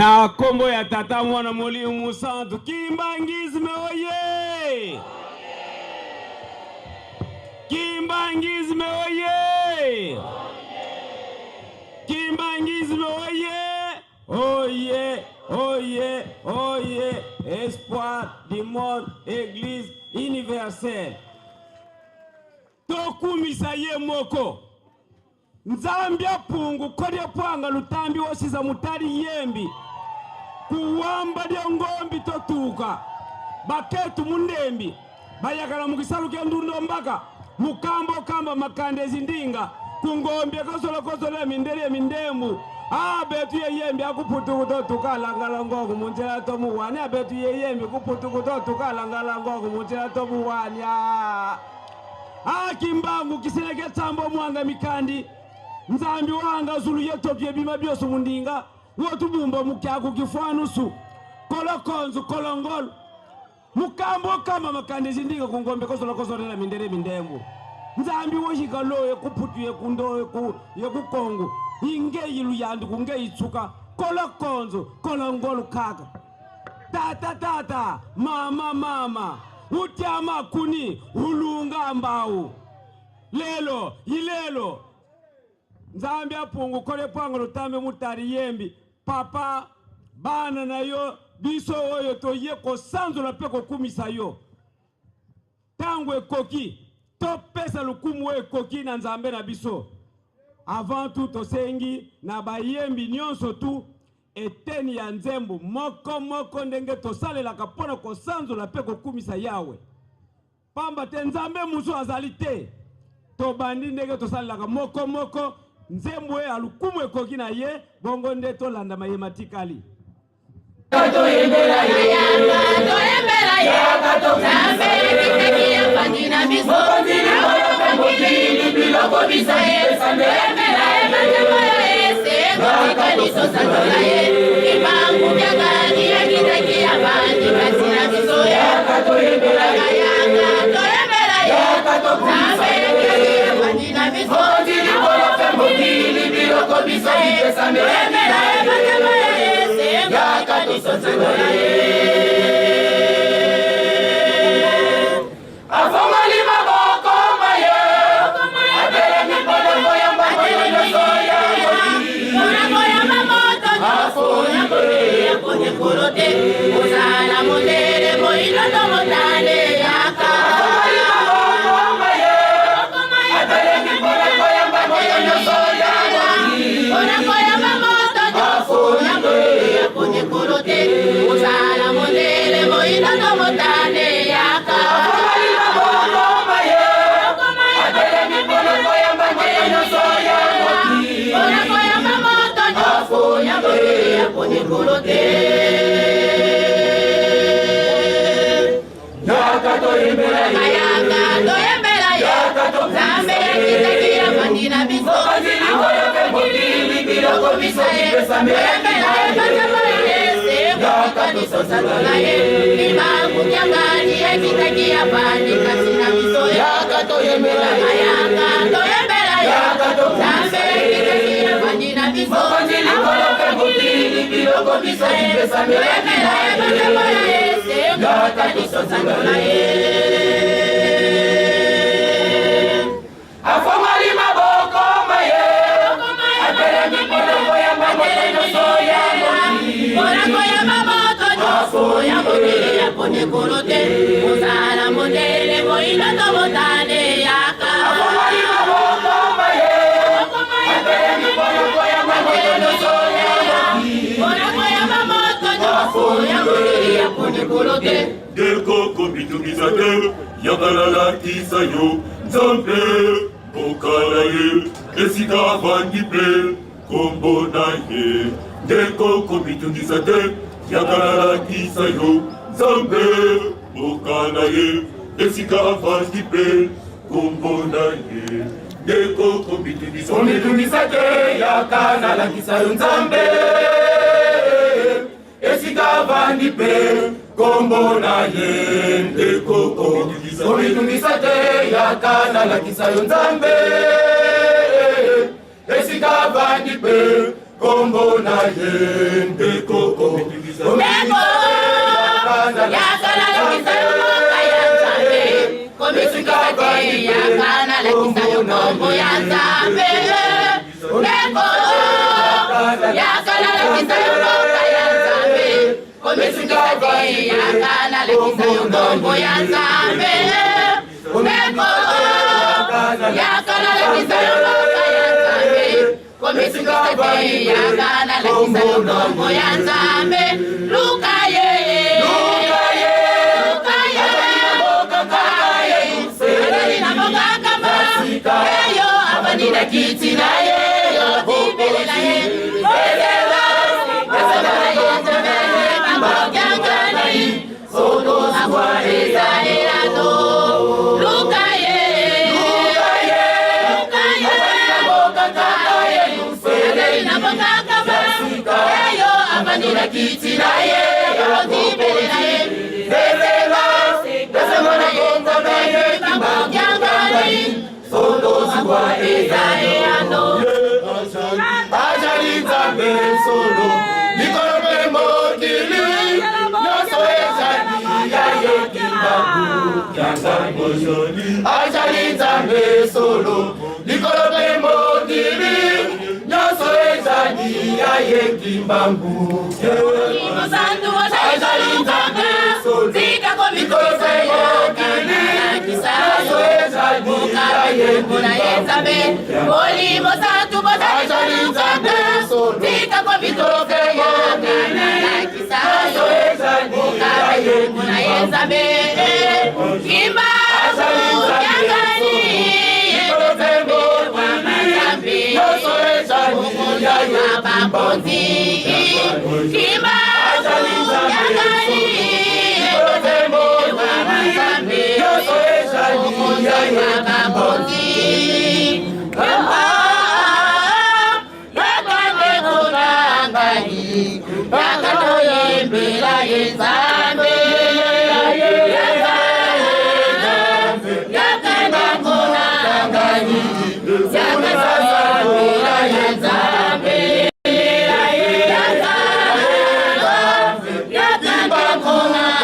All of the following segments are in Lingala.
Na kombo ya tata mwana Molimo Santu Kimbangizme oye! Kimbangizme oye! Kimbangizme oye! Oye! Oye! Oye! Espoir du monde, Église universelle. Tokumisa ye moko. Nzambia pungu kodya pwanga lutambi wosiza mutali yembi. Kuwamba lya ngombi totuka. Baketu mundembi. Bayakala mukisaluke ndundo mbaka. Mukambo kamba makandezi ndinga. Kungombi kosola mindere mindembu. Betu ye yembi akuputu kutotuka langala ngogu munjela tomu wani. Betu ye yembi kuputu kutotuka langala ngogu munjela tomu wani. Kimbangu kisileke tambo mwanga mikandi. Nzambi wanga zulu yetopye bima byoso mundinga. Wotubumba mukyaku kifanusu. Kolokonzu kolongolo. Mukambo kama makandezi ndinga kungombe kosola mindere mindembu. Nzambi woshika loye kuputu yekundoye yekukongu. Inge yilu yandu kunge itsuka. Kolokonzu kolongolo kaka. Tata mama. Utyama kuni ulunga mbau. Ilelo. Nzambi apungu kole pwango lutambe mutari yembi. Papa, bana na yo, biso oyo to yeko sanzo la peko kumisa yo. Tangu ekoki, to pesa lukumu ekoki na nzambe na biso. Avant tout tosengi, na bayembi nyonso tu, eteni ya nzembu. Moko ndenge tosale la kapona ko sanzo la peko kumisa yawe. Pamba te nzambe muso azalite. To bandi ndenge tosale la moko. Nzembwe alukumu ekoki na ye bongo nde tolanda mayematikali. Toyembela ya Nzambe kiteki ya pandina biso biloko bisaye toyembela ya matemo ya ese ngokikaliso santola ye kibangu byagani ya kiteki ya pandina biso toyembela ya Nzambe kiteki ya pandina biso biloko bisaye toyembela ya matemo ya ese ngokikaliso santola ye Usala mondele moino no motane yaka Usala mondele moino no motane yaka Usala mondele moino no motane yaka Deko komitumizateur yakalala kisayo Nzambe bokala ye esika avandipe kombo na ye Deko komitumizateur yakalala kisayo Nzambe bokala ye esika avandipe kombo na ye Deko komitumizateur yakalala kisayo Nzambe esika vandipe kombo na ye ndeko komitungisa te yakana la kisayo Nzambe esika vandipe kombo na ye ndeko Neko yakala kisayo kaya nzambe komisukate yakala kisayo kombo ya nzambe Neko yakala kisayo kaya nzambe komisukate yakala kisayo kombo ya nzambe Neko yakala kisayo kaya nzambe komisukate yakala kisayo kombo ya nzambe Lukaye Eyo abanina kiti na yeyo tibele na ye Ezela Ezela yenzeme Mambo kyangana yi Solo akwa eza erano Lukaye Lukaye Abanina boka kaka ye Ezela boka kama Eyo abanina kiti na yeyo tibele na ye Ezela Ezela yenzeme Mambo kyangana yi Solo akwa eza erano Ajali nzambe solo Likolo pe mokili Nyonso ezali ya yekimbaku Kyanzambo joli Ajali nzambe solo Likolo pe mokili Nyonso ezali ya yekimbaku Ajali nzambe solo Zika komikosa yokana Kisayo Muna yenzabe Olimo santu bota yenzabe Zika komikosa yokana Kisayo Muna yenzabe Kimba Yangani Yenzabe Wamatambi Mukunja Mabaponzi Kimba Yangani Yenzabe Wamatambi Mukunja Mabaponzi Yakande kunangani Yakato yembila yenzambe Yakande kunangani Yakato yembila yenzambe Yakande kunangani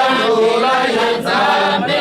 Yakato yembila yenzambe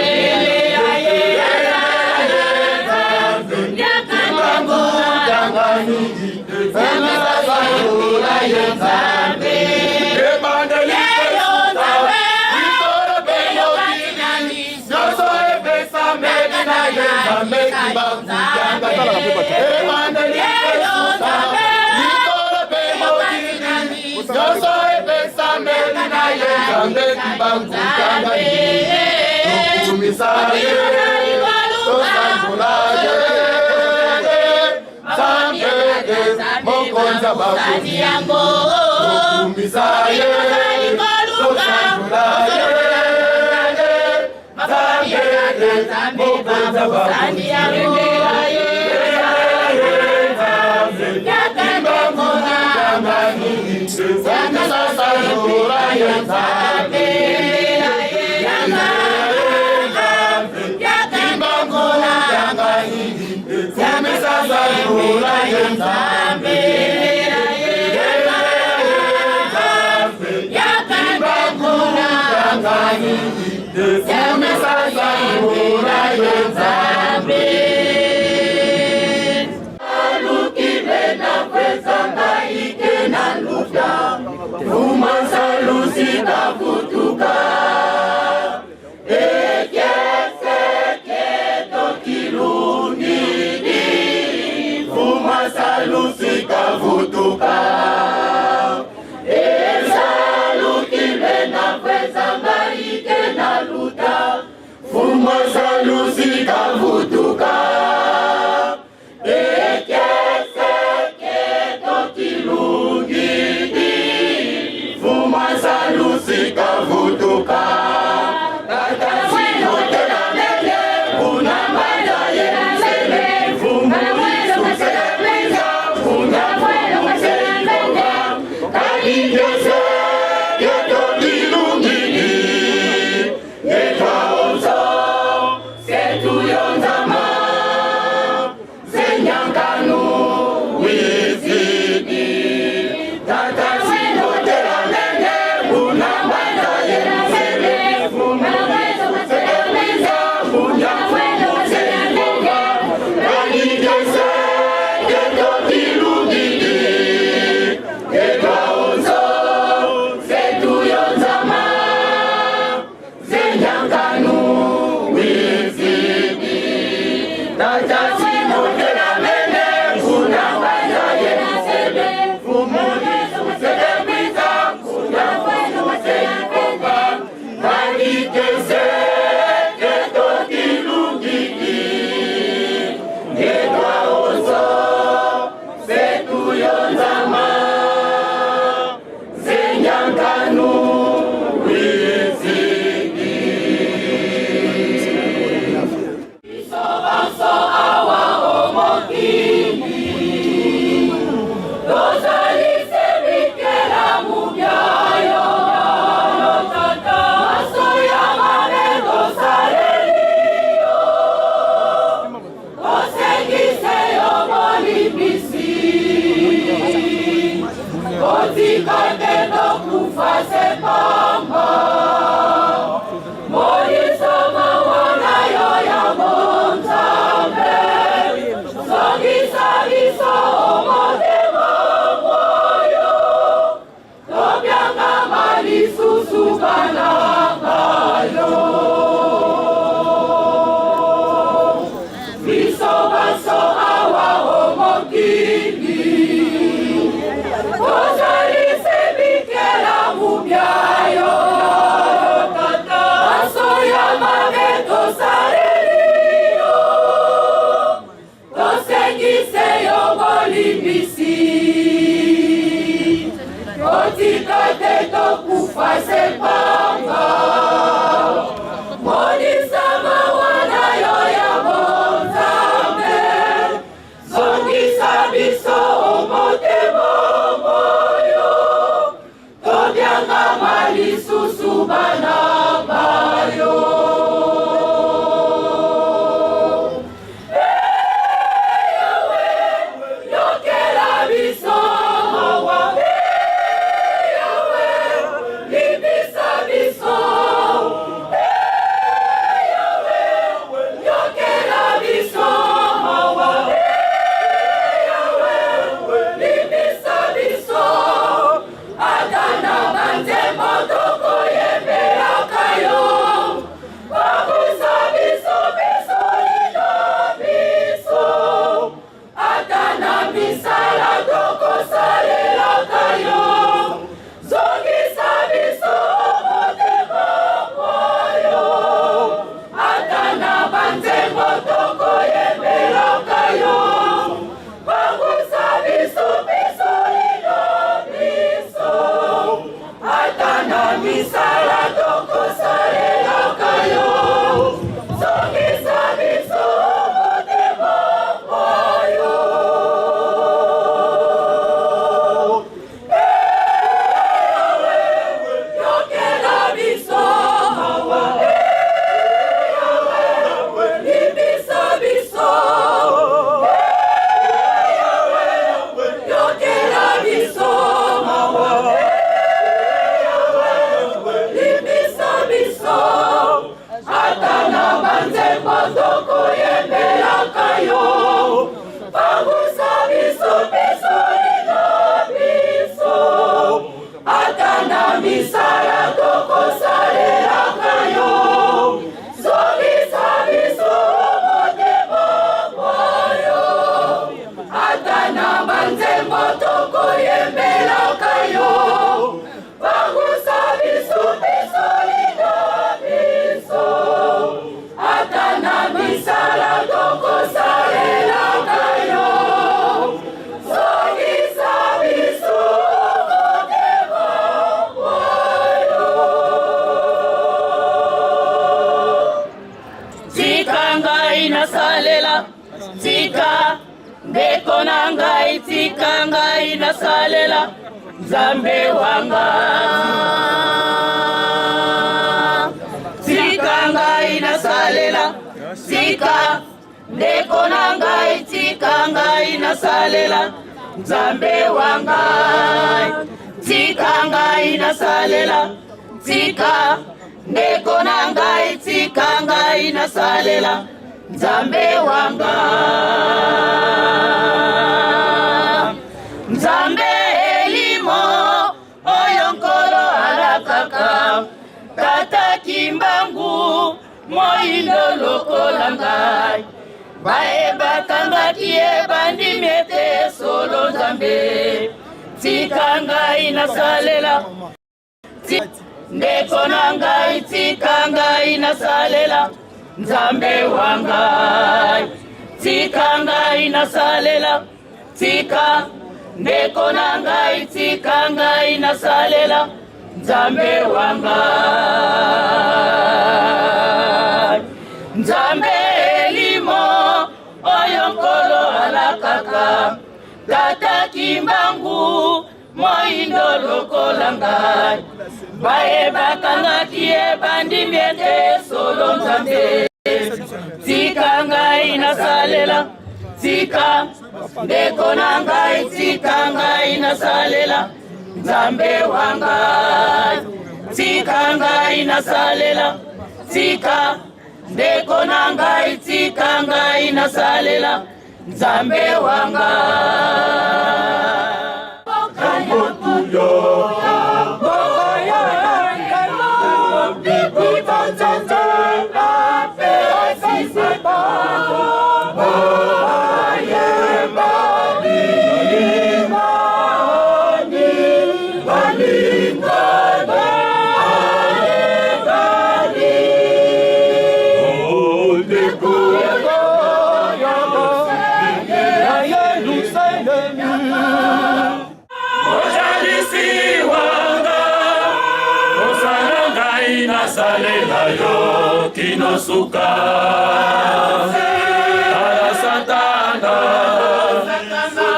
Mokonza bakuzi yango Kumisaye Tosanjulaye Mokonza bakuzi yango Yakimbangu Yangani Sasa Yura Yanzabe Yakimbangu Yangani Sasa Yura Yanzabe Tata Nanga mali susu bana bayo. Tika ndeko na ngai, tika ngai nasalela Nzambe wanga. Tika ngai nasalela, tika ndeko na ngai, tika ngai nasalela Nzambe wanga. Tika ngai nasalela, tika ndeko na ngai, tika ngai nasalela Nzambe wanga. Nzambe elimo oyo nkolo alakaka, tata kimbangu moyindo lokola ngai. Bayebakangaki ebandimi ete solo Nzambe. Tika ngai nasalela, ndeko na ngai, tika ngai nasalela Nzambe wanga. Tika ngai nasalela, tika ndeko na ngai, tika ngai nasalela Nzambe wanga. Nzambe elimo oyo nkolo alakaka, tata kimbangu moyindo lokola ngai. Bayebakangaki ebandimi ete solo Nzambe. Tika ngai nasalela, tika ndeko na ngai, tika ngai nasalela Nzambe wanga. Tika ngai nasalela, tika ndeko na ngai, tika ngai nasalela Nzambe wanga. Salela yo kinosuka ala satana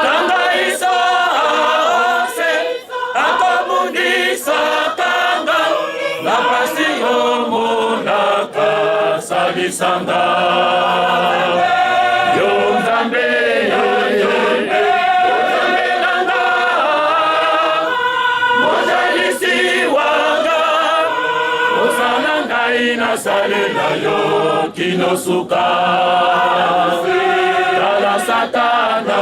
tanga isa se akamundisa. salisanga yo Nzambe nanga mojalisi wanga osana ngai nasalela yo kinosuka tala Satana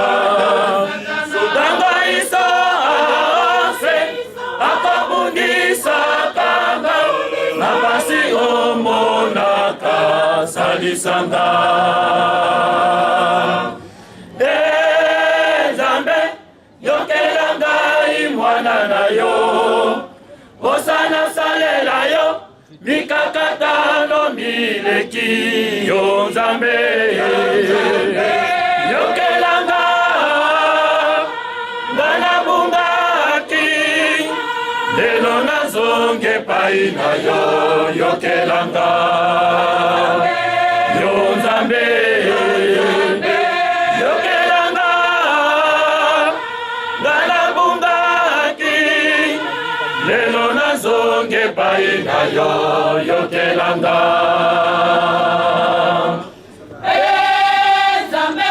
sudanga isase akabundisa kanga na basi omonaka salisanga Nzambe yokela ngai mwana na yo osana salela yo mikakatano mileki yo Nzambe yokela ngana bungaki lelo nazonge pai na yo yokelanga yo Nzambe yokelanga ngana bungaki lelo nazonge pai na yo yokelanga Nzambe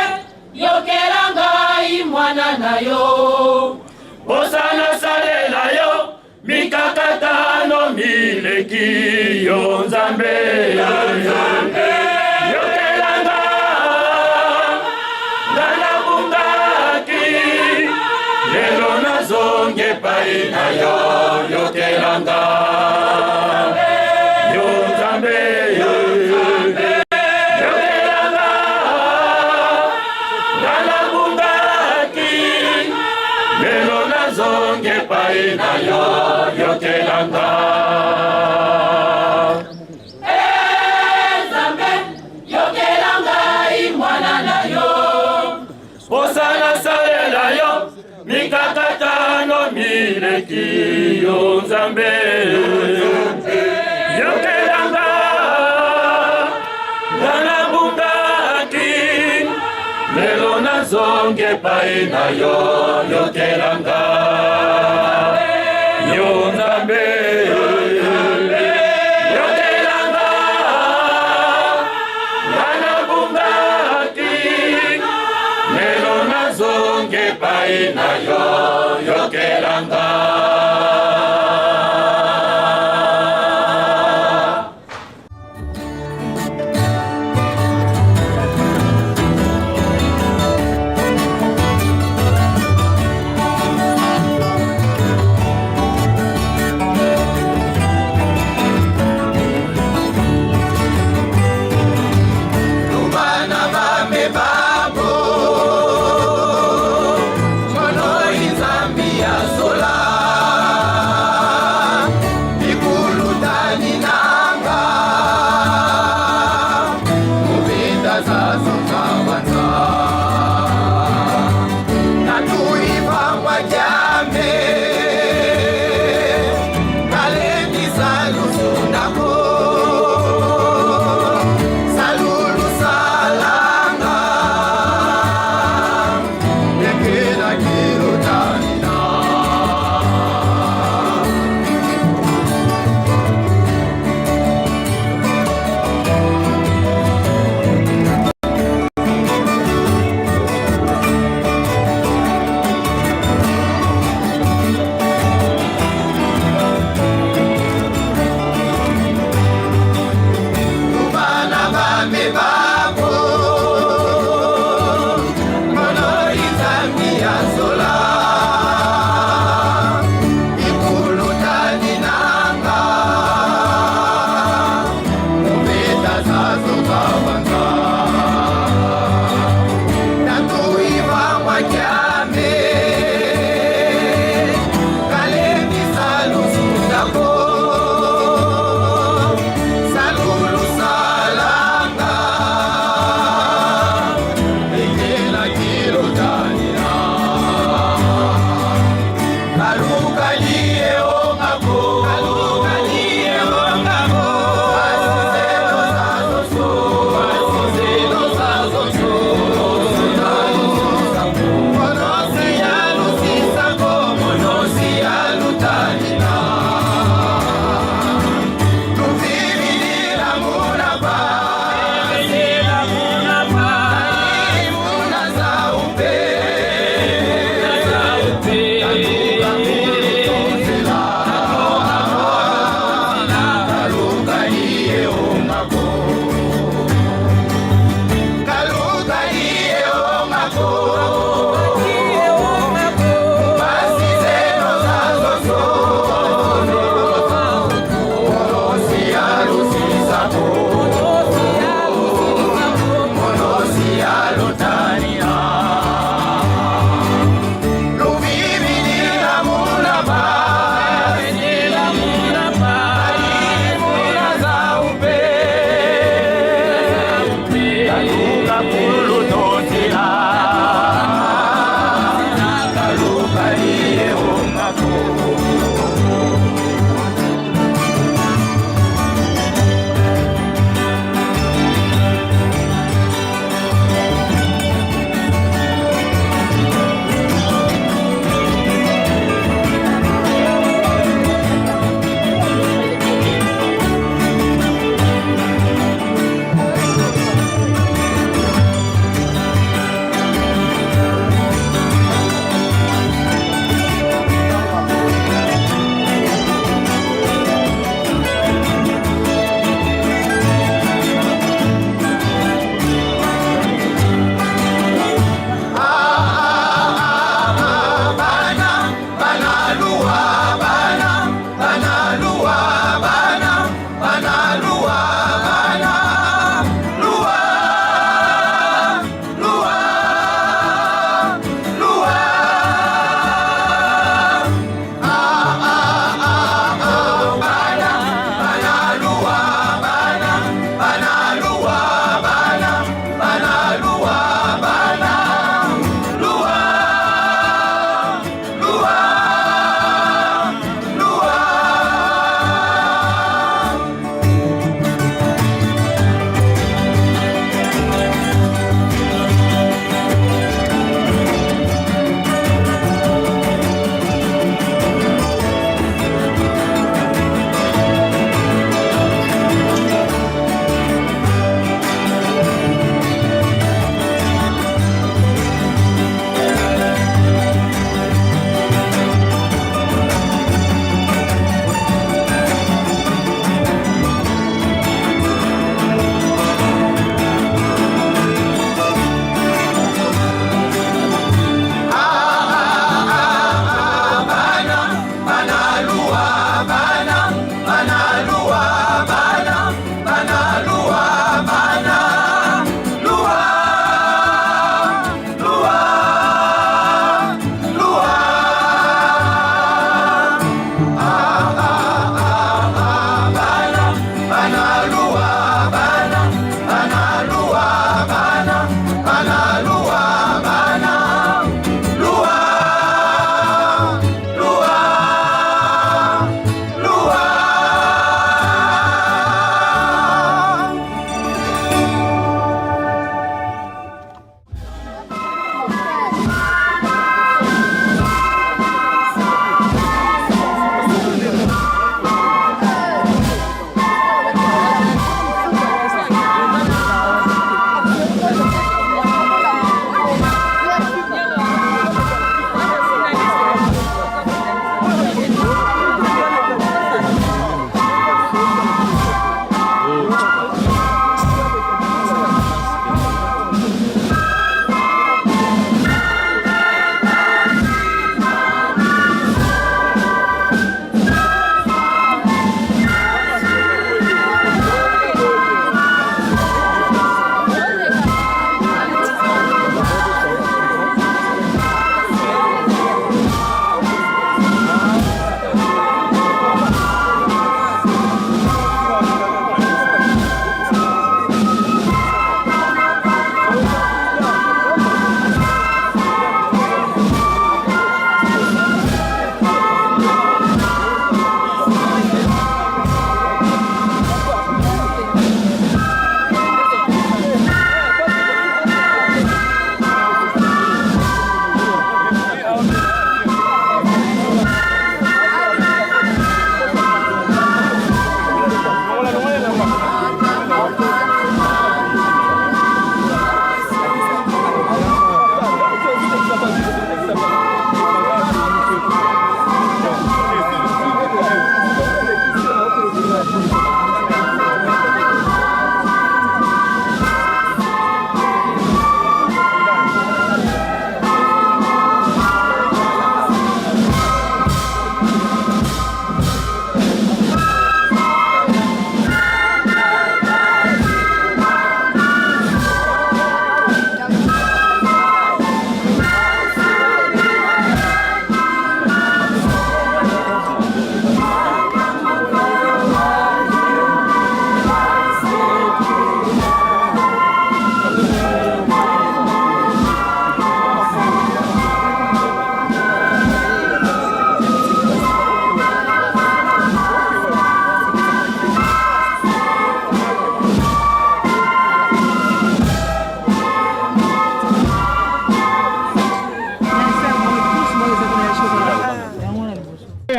yokelanga imwana na yo osana salela yo mikakatano mileki yo Nzambe yokelanga ngana bungaki lelo nazonge pai na yo yokelanga yo Nzambe yokelanga ngana bungaki lelo nazonge pai na yo yokelanga Nzambe yokelanga imwana na yo osana salela yo mikakatano mileki yo Nzambe yokelanga ngana bungaki lelo nazonge pai na yo yokelanga yo Nzambe yokelanga ngana bungaki lelo nazonge pai na yo yokelanga Bana bame babo, chono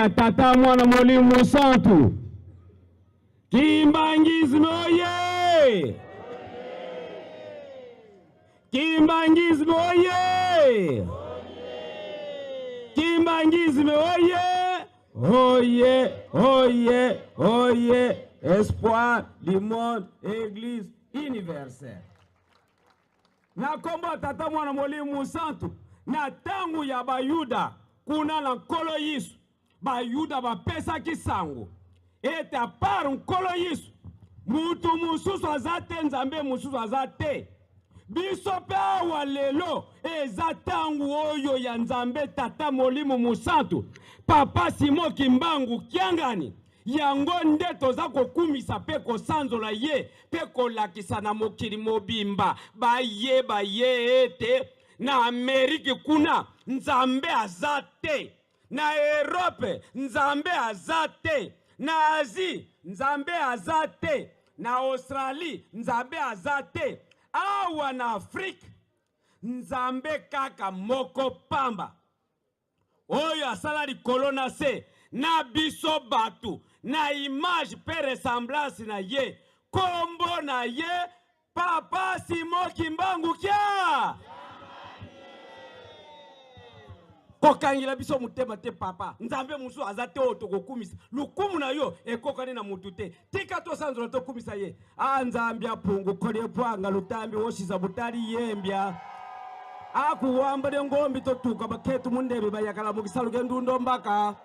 ya tata mwana Mwalimu Santu. Kimbangizme oye! Kimbangizme oye! Kimbangizme oye! Oye, oye, oye! Espoir du monde, Église universelle. Na kombo tata mwana Mwalimu Santu, na tangu ya bayuda kuna na nkolo Yesu. Bayuda bapesa kisango. Ete apart nkolo Yesu, mutu mususu azate nzambe mususu azate. Biso pe awa lelo eza tangu oyo ya nzambe tata Mwalimu Santu. Papa Simon Kimbangu Kiangani. Yango nde toza kokumisa pe kosanzola ye pe kolakisa na mokili mobimba baye ete na Amerika kuna nzambe azate, na Europe nzambe azate, na Asie nzambe azate, na Australie nzambe azate, awa na Afrika nzambe kaka moko pamba oyo asala likolo na se na biso batu na image pe ressemblance na ye kombo na ye Papa Simon Kimbangu Kia kokangila biso mutema te papa nzambe musu azate otokokumisa lukumu na yo ekokani na mutu te tika to sanzo to kumisa ye nzambe apungu kole pwanga lutambi woshiza butali yembya akuwamba de ngombi to tuka baketu mundebe bayakala mugisalu gendundo mbaka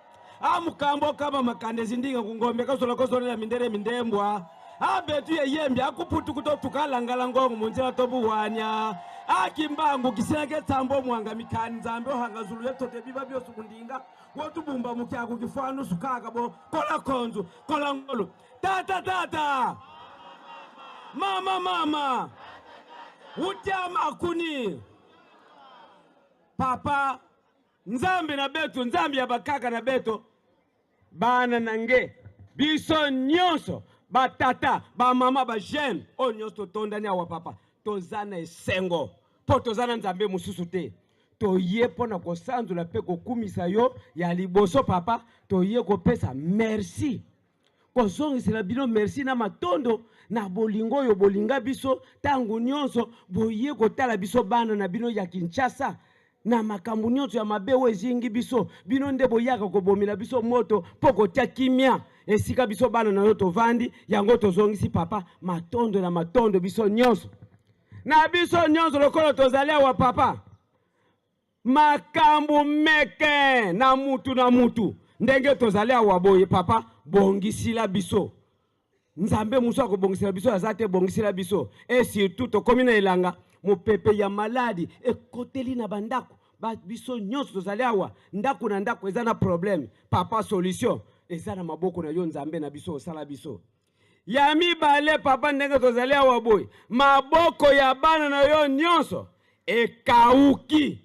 amukambo kama makande zindinga kungombe kasola kosola mindere mindembwa abetu ye yembya akuputu kutotuka langala ngongo munzira tobuwanya Kimbangu kisinake tambo mwanga mikani nzambe ohangazulu yetote biba byosu kundinga wotubumba mukyaku kifanu sukaka bo kola konzu kola ngolo tata mama utyama kuni papa nzambe na beto nzambe ya bakaka na beto bana nange biso nyonso batata ba mama ba jeune o nyonso tondani awa papa tozana esengo po tozana nzambe mususu te toye pona kosanzula pe kokumisa yo ya liboso papa toye kopesa merci kozongisela bino merci na matondo na bolingo yo bolinga biso tangu nyonso boye kotala biso bana na bino ya Kinshasa na makambu nyonso ya mabe wezingi biso bino nde boyaka kobomila biso moto poko tia kimia esika biso bana na yo tovandi yango tozongisi papa matondo na matondo biso nyonso na biso nyonso lokolo tozali awa papa makambu meke na mutu ndenge tozali awa boye papa bongisila biso nzambe muso akobongisila biso azate bongisila biso et surtout tokomi na elanga mopepe ya maladi ekoteli na bandako biso nyonso tozali awa ndako na ndako eza na problème papa solution eza na maboko na yo nzambe na biso osala biso ya mibale papa ndenge tozali awa boy maboko ya bana na yo nyonso ekauki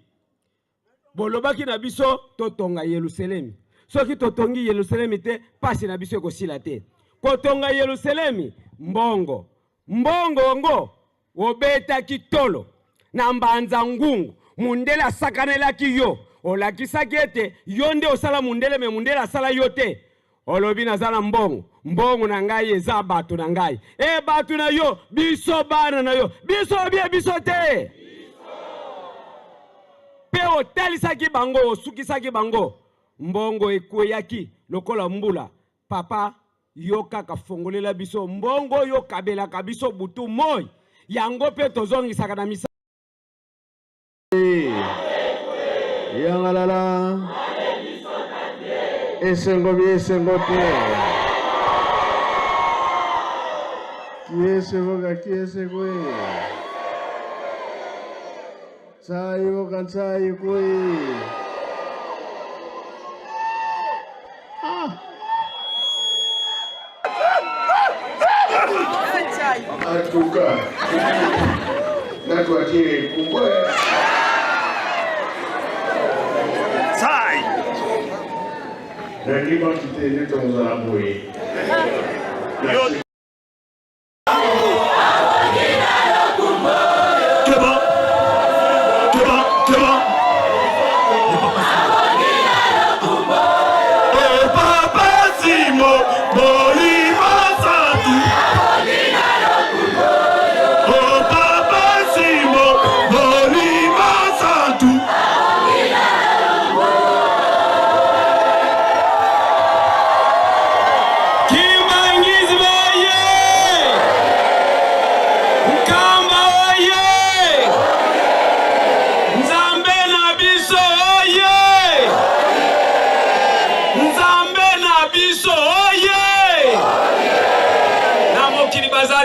bolobaki na biso totonga Yerusalemi soki totongi Yerusalemi te pasi na biso ekosila te kotonga Yerusalemi mbongo ngo obetaki tolo na mbanza ngungu mundele asakanelaki yo olakisaki ete yo nde osala mundele me mundele asala yo te olobi nazala mbongo na ngai eza bato na ngai bato na yo biso bana na yo biso bie biso te pe otalisaki bango osukisaki bango mbongo ekweyaki lokola mbula papa yo kaka fongolela biso mbongo yo kabelaka biso butu moi yango pe tozongisaka na misa yangalala esengo te kiesengo sayo kansai koi atuka natuatie kumbwe sai lakini quantité de temps à boyer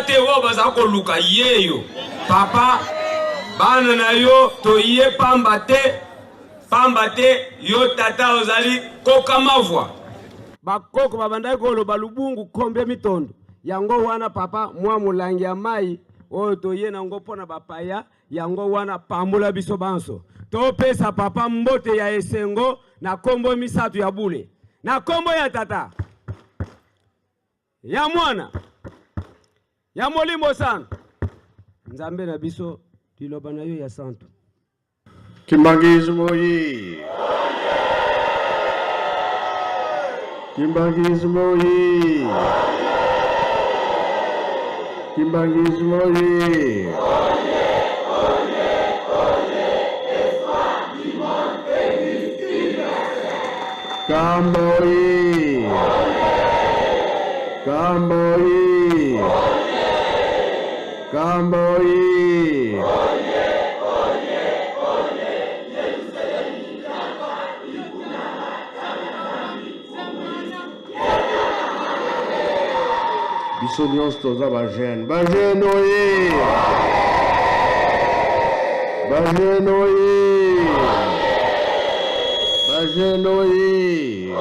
te wo baza ko luka yeyo papa bana na yo to ye pamba te yo tata ozali koka mavwa bakoko babandai koloba lubungu kombe mitondo yango wana papa mwa mulangi ya mai oyo toye nango mpona bapaya yango wana pambola biso banso topesa papa mbote ya esengo na kombo misatu ya bule na kombo ya tata ya mwana ya molimo sana nzambe na biso liloba na yo ya santo Kimbangizi moyi. Kimbangizi moyi. Kimbangizi moyi. Kamboyi. Kamboyi. Kamboyi. Biso nyonso toza bajene. Bajene oye. Bajene oye. Bajene oye.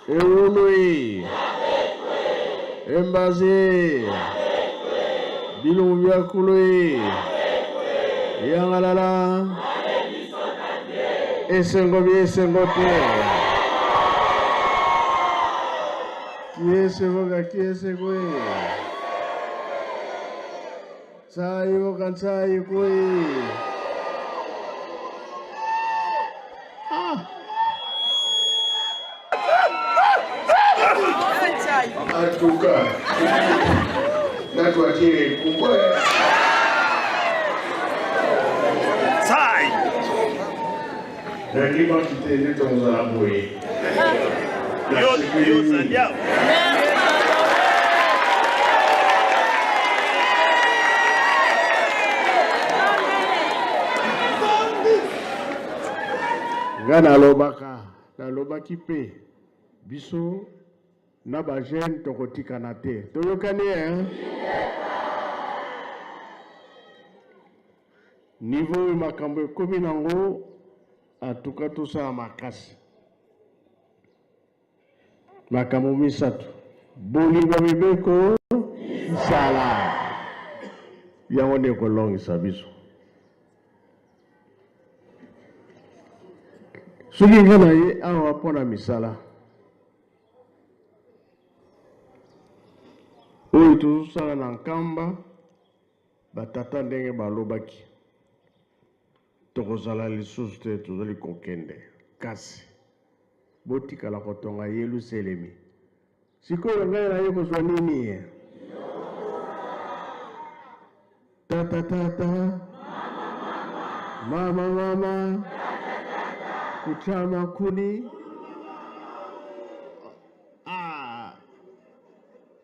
Eunui. Embaze. Bilumbu biakului. Yangalala. Esengo bi esengo te. Kiese voga kiese kwe. Sai voga sai kwe. Atuka. Natuachie kubwe. Sai. Nakima kitende tonza abwe. Yo sandiao. Ngana lobaki pe biso na ba jeune tokotika na te toyokani niveau makambo ekomi nango atuka tosala makasi makambo misatu bolingo mibeko sala yango nde kolongisa biso soki nga na ye awa mpona misala oyo tozosala na nkamba batata ndenge balobaki tokozala lisusu te tozali kokende kasi botikala kotonga Yelusalemi sikoyo ngai na ye kozwa nini tata mama kuchama kuni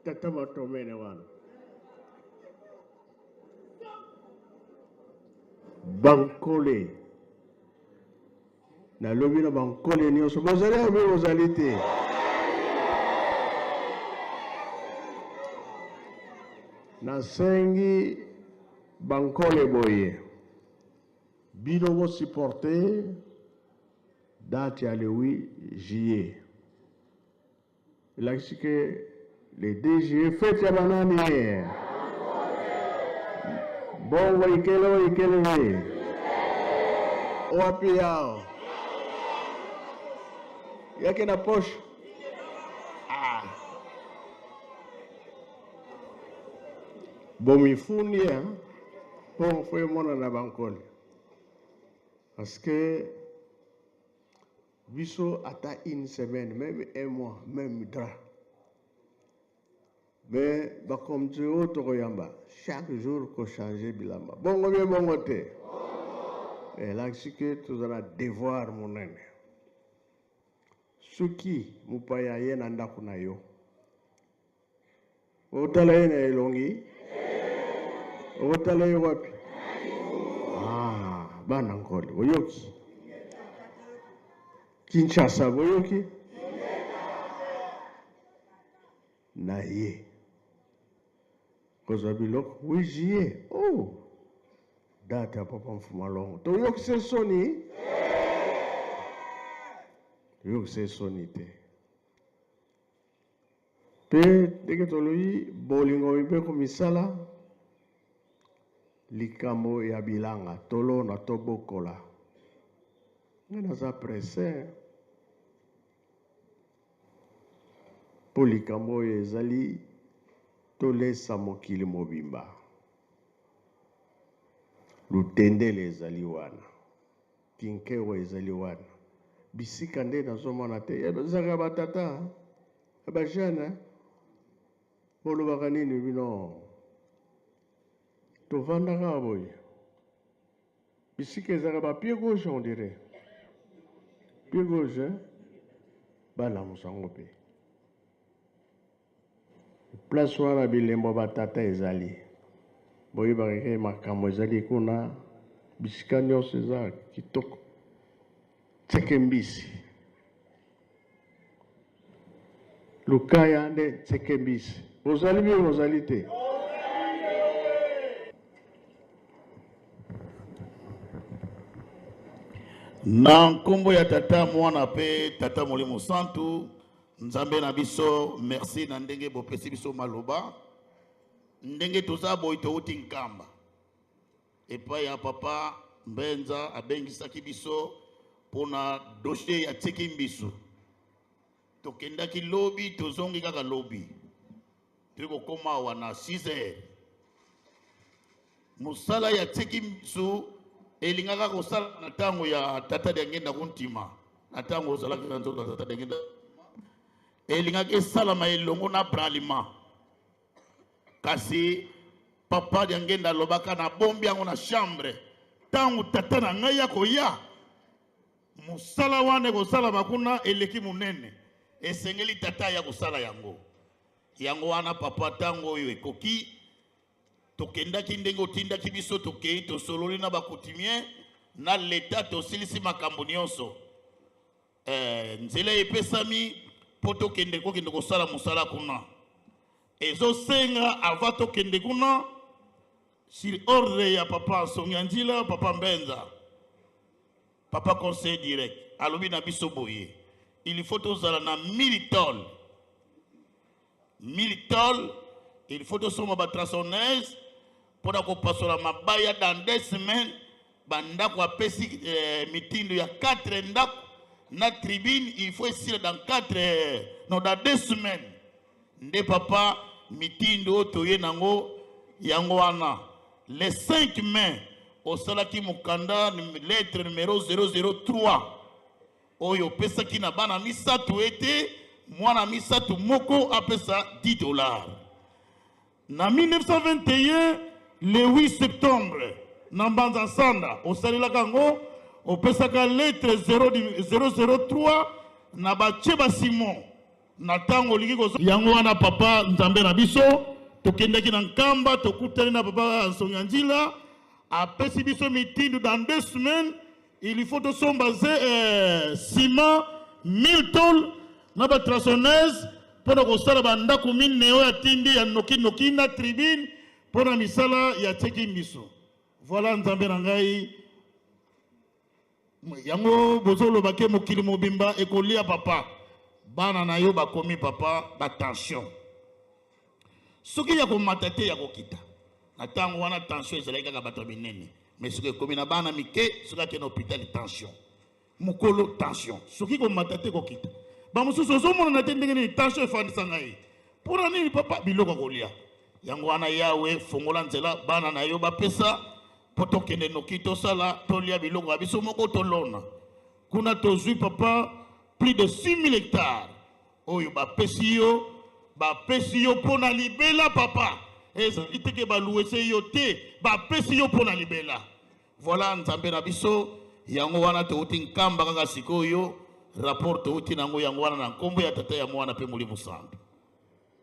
tata matomene wana bankole na lobi na bankole nyonso bozali obi bozali te nasengi bankole boye bino bo supporter date ya le 8 juillet elakisi ke le 2 juillet fete ya banani bongo ikele wapi yao yake na posho bomifundi pour faire mon na bankole parce que biso ata une semaine même un mois même dra mais ba comme tu autre yamba chaque jour ko changer bilamba bongo bien bongo te et là c'est que tu as devoir mon ene suki mupaya yena ndako na yo otala yena elongi otala yo wapi bana ngole oyoki Kinshasa boyoki na ye. Kozwa biloko 8 juillet. Oh! Date ya papa Mfumalongo. Toyokise soni? Toyokise soni te. Pe ndenge toloyi bolingo mibeko misala likambo ya bilanga tolona tobokola. Nga naza presse po likambo oyo ezali tolesa mokili mobimba. Lutendele ezali wana, kinkewa ezali wana, bisika nde nazomona te. Ezaka batata abajana bolobaka nini bino tovandaka boye. Bisika ezaka ba pied gauche on dirait. Pied gauche bana musango pe. Place wana bilembo batata ezali. Boye bakeke makambo ezali kuna bisika nyonso eza kitoko. Tseke mbisi. Lukaya nde tseke mbisi. Bozali bien bozali te. Na nkombo ya tata mwana pe tata Molimo Santu nzambe na biso merci na ndenge bopesi biso maloba ndenge toza boy touti nkamba epai ya papa Mbenza abengisaki biso pona dossier ya tiki mbiso tokendaki lobi tozongi kaka lobi tiko koma wana 6h musala ya tiki mbiso elingaka kosala na tango ya tata de ngenda kuntima na tango osala ka nzoto tata de ngenda elingaka esalama elongo na bralima kasi papa de ngenda lobaka na bombi yango na chambre tango tata na ngai ya koya musala wane kosala bakuna eleki munene esengeli tata ya kosala yango wana papa tango oyo ekoki tokendaki ndenge otindaki biso tokei tosololi na bakutimie na leta tosilisi makambo nyonso nzela epesami po tokende kosala musala kuna ezosenga ava tokende kuna sur ordre ya papa Sonyanjila papa Mbenza papa conseil direct alobi na biso boye il faut tozala na 1000 tonnes il faut tosoma batrasonnaise pour kopasola mabaya dans 2 semaines bandako apesi mitindo ya 4 ndako na tribune il faut essayer dans 2 semaines nde papa mitindo toye nango yango wana le 5 mai au salaki mukanda lettre numéro 003 oyo pesaki na bana misatu ete mwana misatu moko apesa $10 na 1921 le 8 septembre na Mbanza Sanda osalelaka ngo opesaka lettre 003 na Bacheba Simon na tango liki kozo yango wana papa nzambe na biso tokendaki na nkamba tokutani na papa Sonyanjila apesi biso mitindo dans 2 semaines il faut tosombaze ciment 1000 tonnes na batrasonnaise pona kosala bandako mine oyo atindi ya noki na tribune pona misala ya teki miso voilà nzambe na ngai yango bozoloba ke mokili mobimba ekolia papa bana na yo bakomi papa batension soki ya komata te ya kokita na tango wana tension ezalaki kaka bato binene mais soki ekomi na bana mike soki akende hôpital tension mokolo tension soki komata te kokita bamosusu ozomona na te ndenge nini tension efandisa ngai mpona nini papa biloko kolia yango wana yawe fongola nzela bana na yo bapesa po tokende noki tosala tolia biloko ya biso moko tolona kuna tozwi papa plus de 6000 hectares oyo bapesi yo mpona libela papa ezali teke baluwese yo te bapesi yo mpona libela voilà nzambe na biso yango wana touti nkamba kaka sikoyo rapport touti nango yango wana na nkombo ya tata ya mwana pe Molimo Santu.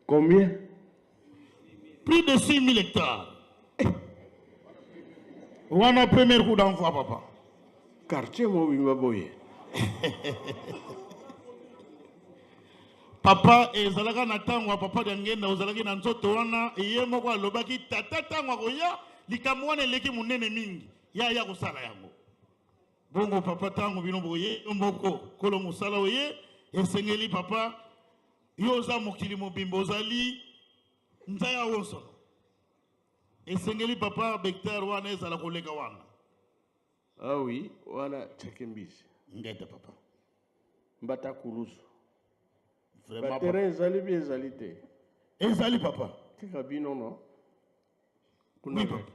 Combien? Plus de 6000 hectares. Wana premier coup d'envoi papa. Quartier mobimba boye. papa ezalaka na tango papa de ngenda ozalaki na nzoto wana ye moko alobaki tata tango akoya likambo wana eleki monene mingi ya kosala yango bongo papa tango bino boye moko kolo mosala oye esengeli papa yo oza mokili mobimba ozali nzaya wonso esengeli papa Becteur wana ezala koleka wana. Ah oui, wana Tchekembisi Ngeta papa mbata kulusu vraiment terrain ezali bi ezali te ezali papa tika bino no oui papa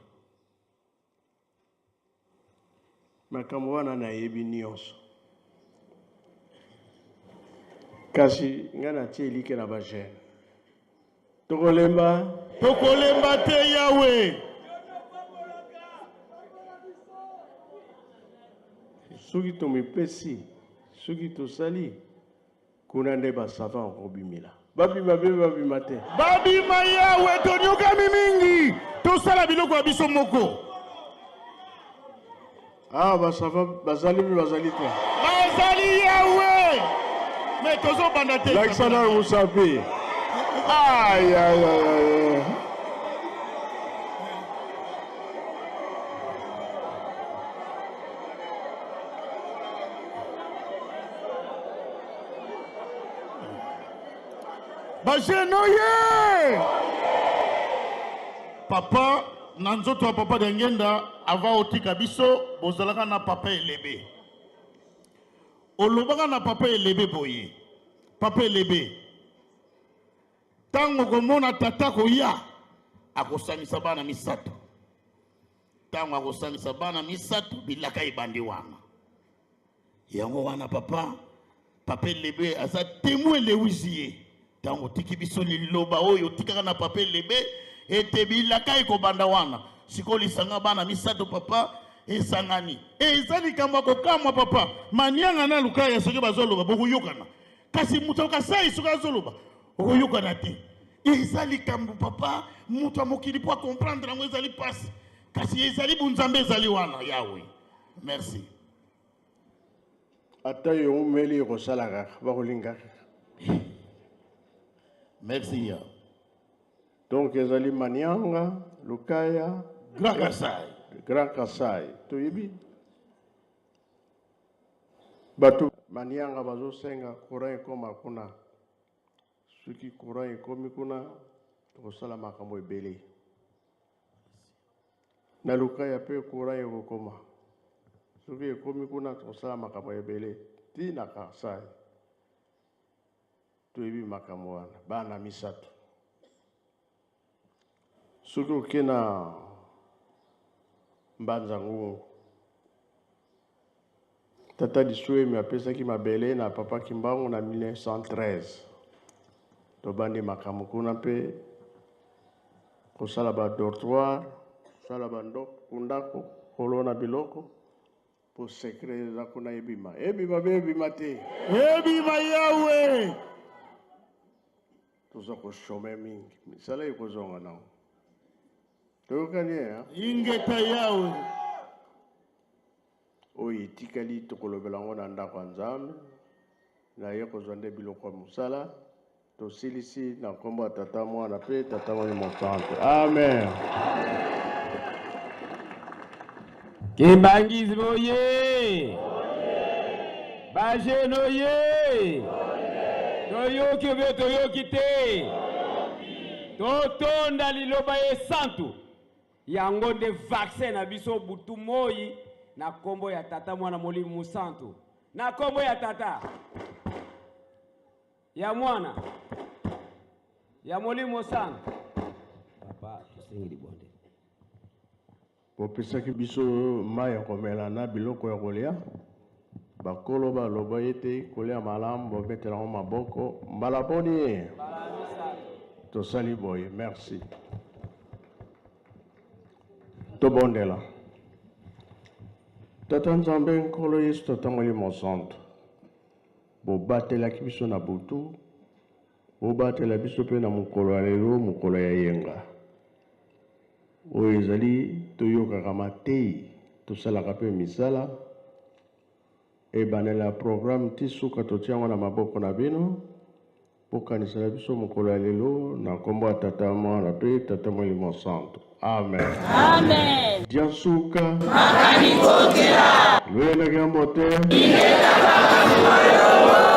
makambo wana nayebi nyonso kasi nga natie elike na bagene tokolemba te yawe soki tomipesi soki tosali kuna nde basava okobimila babima be babima te babima yawe tonyokami mingi tosala biloko ya biso moko basava bazali bi bazali te bazali yawe me tozobanda te lakisana musapi ay. Bajenoye papa na nzoto ya papa de ngenda ava otika biso bozalaka na papa elebe olobaka na papa elebe boye papa elebe tango komona tata koya akosangisa bana misato tango akosangisa bana misato bilaka ebandi wana yango wana papa elebe aza témoin lewisiye tango tiki biso liloba oyo tikaka na papa elebe ete bilaka ekobanda wana siko lisanga bana misato papa esangani eza likambo kokamwa papa manianga na lukaya soki bazoloba bokoyokana kasi mutu akasai soki azoloba okoyokana te eza likambo papa mutu amokili po akomprendre yango ezali pasi kasi ezali bunzambe ezali wana yawe merci ata yo umeli ekosala kaka bakolingaka merci ya donc ezali manianga lukaya grand kasai toyebi bato manianga bazosenga courant ekoma kuna soki courant ekomi kuna tokosala makambo ebele na lukaya mpe courant ekokoma soki ekomi kuna tokosala makambo ebele tina kasai toyebi makambo wana bana misato soki oke na mbanza ngungu tata Lisuemi apesaki mabele na papa Kimbangu na 1913 tobandi makambo kuna mpe kosala badortoir kosala bandako kolona biloko po sekre eza kuna ebima be ebima te ebima yawe toza koshome mingi misala ekozonga nango toyokani ingeta yawe oyo etikali tokolobela yango na ndako ya Nzambe naye kozwa nde biloko ya mosala tosilisi na nkombo ya tata mwana mpe tata moni mosantu amen Kimbangizi boye bajeno ye toyoki obe toyoki te totonda liloba ye santu yango nde vaccin na biso butu moi na kombo ya tata mwana molimo musantu na kombo ya tata ya mwana ya molimo santu papa tosengeli bonde bopesaki biso mai ya komela na biloko ya kolia bakolo baloba ete kolia malamu bobetela ngo maboko mbala boni tosali boye merci tobondela tata Nzambe nkolo Yesu tata molimo santu bobatelaki biso na butu bobatela biso mpe na mokolo ya lelo mokolo ya yenga oyo ezali toyokaka matei tosalaka mpe misala ebandela programme ti suka totiango na maboko na bino Pokanisa na biso mokolo ya lelo na kombo ya Tata Mwana pe Tata Molimo Santo. Amen. Amen. Diasuka. Makani kokera. Lwena gambote. Ingeta baba mwana.